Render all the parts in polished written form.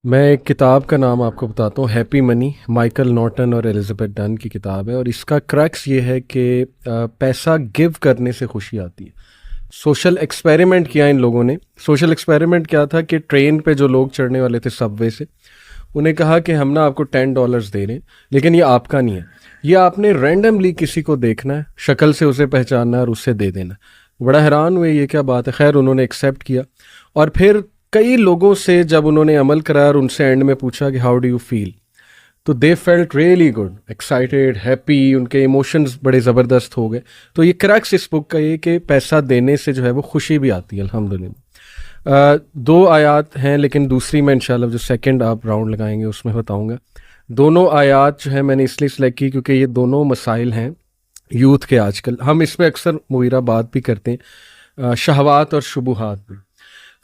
میں ایک کتاب کا نام آپ کو بتاتا ہوں، ہیپی منی، مائیکل نارٹن اور ایلزبتھ ڈن کی کتاب ہے، اور اس کا کریکس یہ ہے کہ پیسہ گیو کرنے سے خوشی آتی ہے۔ سوشل ایکسپیریمنٹ کیا ان لوگوں نے۔ سوشل ایکسپیریمنٹ کیا تھا کہ ٹرین پہ جو لوگ چڑھنے والے تھے سب وے سے، انہیں کہا کہ ہم نا آپ کو $10 دے رہے ہیں، لیکن یہ آپ کا نہیں ہے، یہ آپ نے رینڈملی کسی کو دیکھنا ہے، شکل سے اسے پہچاننا ہے اور اسے دے دینا۔ بڑا حیران ہوئے یہ کیا بات ہے، خیر انہوں نے ایکسیپٹ کیا، اور پھر کئی لوگوں سے جب انہوں نے عمل کرایا اور ان سے اینڈ میں پوچھا کہ ہاؤ ڈو یو فیل، تو they felt really good, excited, happy, ان کے ایموشنز بڑے زبردست ہو گئے۔ تو یہ کریکس اس بک کا یہ کہ پیسہ دینے سے جو ہے وہ خوشی بھی آتی ہے الحمدللہ۔ 2 آیات ہیں، لیکن دوسری میں انشاءاللہ جو سیکنڈ آپ راؤنڈ لگائیں گے اس میں بتاؤں گا۔ دونوں آیات جو ہے میں نے اس لیے سلیکٹ کی کیونکہ یہ دونوں مسائل ہیں یوتھ کے آج کل، ہم اس میں اکثر مغیرہ بات بھی کرتے ہیں، شہوات اور شبہات بھی۔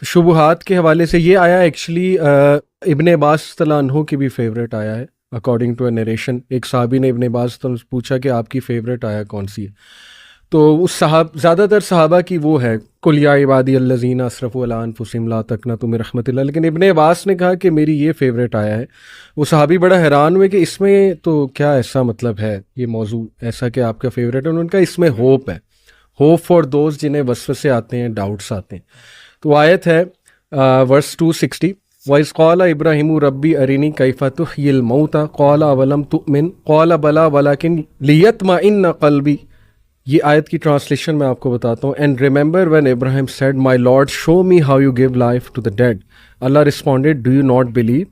شبہات کے حوالے سے یہ آیا ایکچولی ابن عباس رضی اللہ عنہ کی بھی فیوریٹ آیا ہے، اکارڈنگ ٹو اے نریشن۔ ایک صحابی نے ابن عباس سے پوچھا کہ آپ کی فیوریٹ آیا کون سی ہے، تو اس زیادہ تر صحابہ کی وہ ہے قل یا عبادی الذین اسرفوا علی انفسہم لا تقنطوا من رحمۃ اللہ، لیکن ابن عباس نے کہا کہ میری یہ فیوریٹ آیا ہے۔ وہ صحابی بڑا حیران ہوئے کہ اس میں تو کیا ایسا مطلب ہے، یہ موضوع ایسا کہ آپ کا فیوریٹ ہے؟ انہوں نے کہا اس میں ہوپ ہے، ہوپ فار دوز جنہیں وسوسے آتے ہیں، ڈاؤٹس آتے ہیں۔ تو آیت ہے ورس 260، وَإِذْ قَالَ إِبْرَاهِيمُ رَبِّ أَرِنِي كَيْفَ تُحْيِي الْمَوْتَى قَالَ أَوَلَمْ تُؤْمِنْ قَالَ بَلَىٰ وَلَٰكِنْ لِيَطْمَئِنَّ قَلْبِي۔ یہ آیت کی ٹرانسلیشن میں آپ کو بتاتا ہوں۔ And remember when Ibrahim said my lord show me how you give life to the dead, Allah responded do you not believe,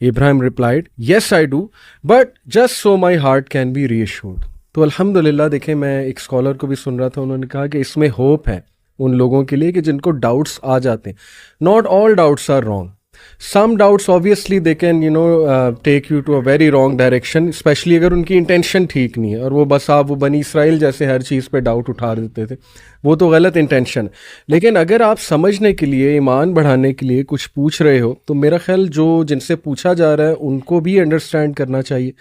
Ibrahim replied yes I do but just so my heart can be reassured. تو الحمدللہ دیکھیں، میں ایک scholar کو بھی سن رہا تھا، انہوں نے کہا کہ اس میں ہوپ ہے ان لوگوں کے لیے کہ جن کو ڈاؤٹس آ جاتے ہیں۔ Not all doubts are wrong, some doubts obviously they can take you to a very wrong direction، especially اگر ان کی انٹینشن ٹھیک نہیں ہے، اور وہ بس آپ وہ بنی اسرائیل جیسے ہر چیز پہ ڈاؤٹ اٹھا دیتے تھے، وہ تو غلط انٹینشن۔ لیکن اگر آپ سمجھنے کے لیے، ایمان بڑھانے کے لیے کچھ پوچھ رہے ہو، تو میرا خیال جن سے پوچھا جا رہا ہے ان کو بھی انڈرسٹینڈ کرنا چاہیے۔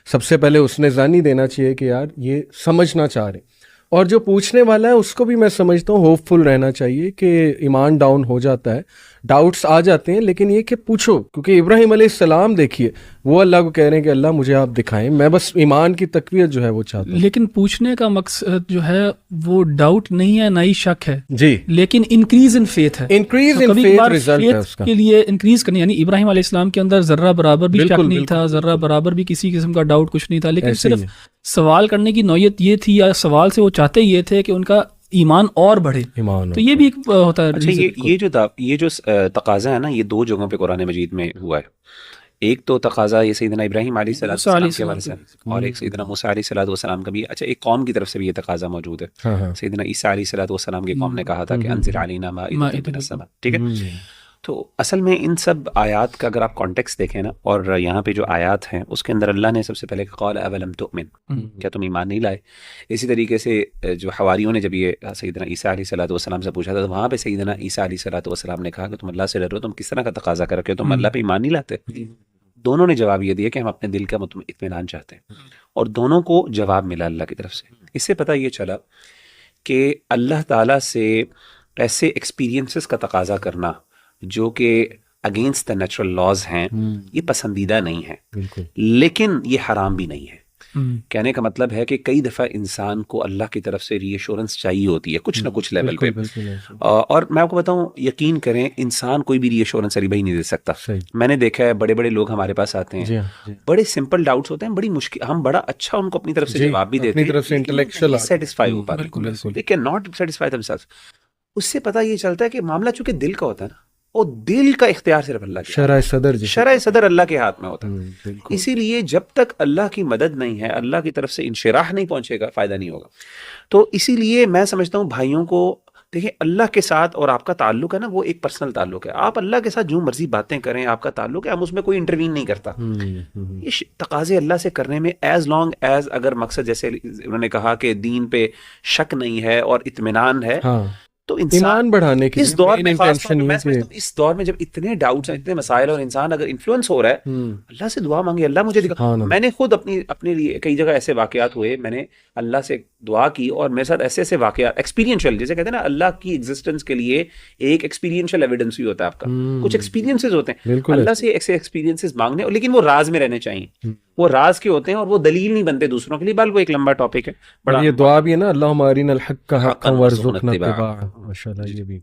سب سے پہلے اس نے ضانی دینا چاہیے کہ یار یہ سمجھنا چاہ رہے ہیں، اور جو پوچھنے والا ہے اس کو بھی میں سمجھتا ہوں ہوپ فل رہنا چاہیے کہ ایمان ڈاؤن ہو جاتا ہے، ڈاؤٹس آ جاتے ہیں، لیکن یہ کہ پوچھو، کیونکہ ابراہیم علیہ السلام دیکھیے وہ اللہ کو کہہ رہے ہیں کہ اللہ مجھے آپ دکھائیں، میں بس ایمان کی تقویت جو ہے وہ چاہتا ہوں۔ لیکن پوچھنے کا مقصد جو ہے وہ ڈاؤٹ نہیں ہے، نہ ہی شک ہے جی، لیکن انکریز ان فیتھ ہے، انکریز ان فیتھ ریزلٹ ہے اس کا۔ کے لیے انکریز کرنی، یعنی ابراہیم علیہ السلام کے اندر ذرہ برابر بھی شک نہیں تھا، ذرہ برابر بھی کسی قسم کا ڈاؤٹ کچھ نہیں تھا، لیکن صرف سوال کرنے کی نوعیت یہ تھی، یا سوال سے وہ چاہتے یہ تھے کہ ان کا ایمان اور بڑھے، تو یہ بھی ایک ہوتا ہے۔ اچھا، یہ جو تقاضا ہے نا، یہ 2 جگہوں پہ قرآن مجید میں ہوا ہے۔ ایک تو تقاضا یہ سیدنا ابراہیم علیہ السلام کے حوالے سے، اور ایک سیدنا موسیٰ علیہ السلام کا بھی۔ اچھا، ایک قوم کی طرف سے بھی یہ تقاضا موجود ہے۔ سیدنا عیسیٰ علیہ السلام کی قوم نے کہا تھا کہ انزل علینا مائدۃ من السماء، ٹھیک ہے۔ تو اصل میں ان سب آیات کا اگر آپ کانٹیکسٹ دیکھیں نا، اور یہاں پہ جو آیات ہیں اس کے اندر اللہ نے سب سے پہلے قال اولم تؤمن، کیا تم ایمان نہیں لائے؟ اسی طریقے سے جو حواریوں نے جب یہ سیدنا عیسیٰ علیہ السلام سے پوچھا تھا، تو وہاں پہ سیدنا عیسیٰ علیہ السلام نے کہا کہ تم اللہ سے ڈرو، تم کس طرح کا تقاضا کر کے تم اللہ پہ ایمان نہیں لاتے؟ دونوں نے جواب یہ دیا کہ ہم اپنے دل کا اطمینان چاہتے ہیں، اور دونوں کو جواب ملا اللہ کی طرف سے۔ اس سے پتہ یہ چلا کہ اللہ تعالیٰ سے ایسے ایکسپیرینسز کا تقاضا کرنا جو کہ اگینسٹ دا نیچرل لاز ہیں، یہ پسندیدہ نہیں ہے، لیکن یہ حرام بھی نہیں ہے۔ کہنے کا مطلب ہے کہ کئی دفعہ انسان کو اللہ کی طرف سے ری ایشورنس چاہیے ہوتی ہے کچھ نہ کچھ لیول پہ، اور میں آپ کو بتاؤں، یقین کریں، انسان کوئی بھی ری ایشورنس علی بھائی نہیں دے سکتا۔ میں نے دیکھا ہے بڑے بڑے لوگ ہمارے پاس آتے ہیں، بڑے سمپل ڈاؤٹس ہوتے ہیں، بڑی مشکل، ہم بڑا اچھا ان کو اپنی طرف سے جواب بھی دیتے ہیں، سیٹسفائی ہو پاتے، they can not satisfy them self. اس سے پتہ یہ چلتا ہے کہ معاملہ چونکہ دل کا ہوتا ہے نا، اور دل کا اختیار صرف اللہ کے، شرع صدر اللہ کے ہاتھ میں ہوتا ہے۔ اسی لیے جب تک اللہ کی مدد نہیں ہے، اللہ کی طرف سے انشراح نہیں پہنچے گا، فائدہ نہیں ہوگا۔ تو اسی لیے میں سمجھتا ہوں بھائیوں کو، دیکھیں، اللہ کے ساتھ اور آپ کا تعلق ہے نا، وہ ایک پرسنل تعلق ہے۔ آپ اللہ کے ساتھ جو مرضی باتیں کریں، آپ کا تعلق ہے، ہم اس میں کوئی انٹروین نہیں کرتا۔ یہ تقاضے اللہ سے کرنے میں ایز لانگ ایز اگر مقصد، جیسے انہوں نے کہا کہ دین پہ شک نہیں ہے اور اطمینان ہے، تو ایمان بڑھانے کی اس دور میں خاص طور پہ میں سمجھتا ہوں اس دور میں جب اتنے ڈاؤٹس ہیں, اتنے مسائل, اور انسان اگر انفلوئنس ہو رہا ہے, اللہ سے دعا مانگے, اللہ مجھے دکھا. میں نے خود اپنے لیے کئی جگہ ایسے واقعات ہوئے, میں نے اللہ سے دعا کی اور میرے ساتھ ایسے ایسے واقعات ایکسپیرینشیل, جیسے کہتے ہیں نا اللہ کی ایگزسٹنس کے لیے ایک ایکسپیرینشیل ایویڈنس بھی ہوتا ہے آپ کا, کچھ ایکسپیرینسز ہوتے ہیں اللہ سے, ایسے ایکسپیرینسز مانگنے, لیکن وہ راز میں رہنے چاہیے, وہ راز کے ہوتے ہیں اور وہ دلیل نہیں بنتے دوسروں کے لیے, بلکہ وہ ایک لمبا ٹاپک ہے. بڑا یہ دعا بھی ہے نا, اللہم ارنا الحق حقا وارزقنا اتباعہ, ماشاءاللہ یہ بھی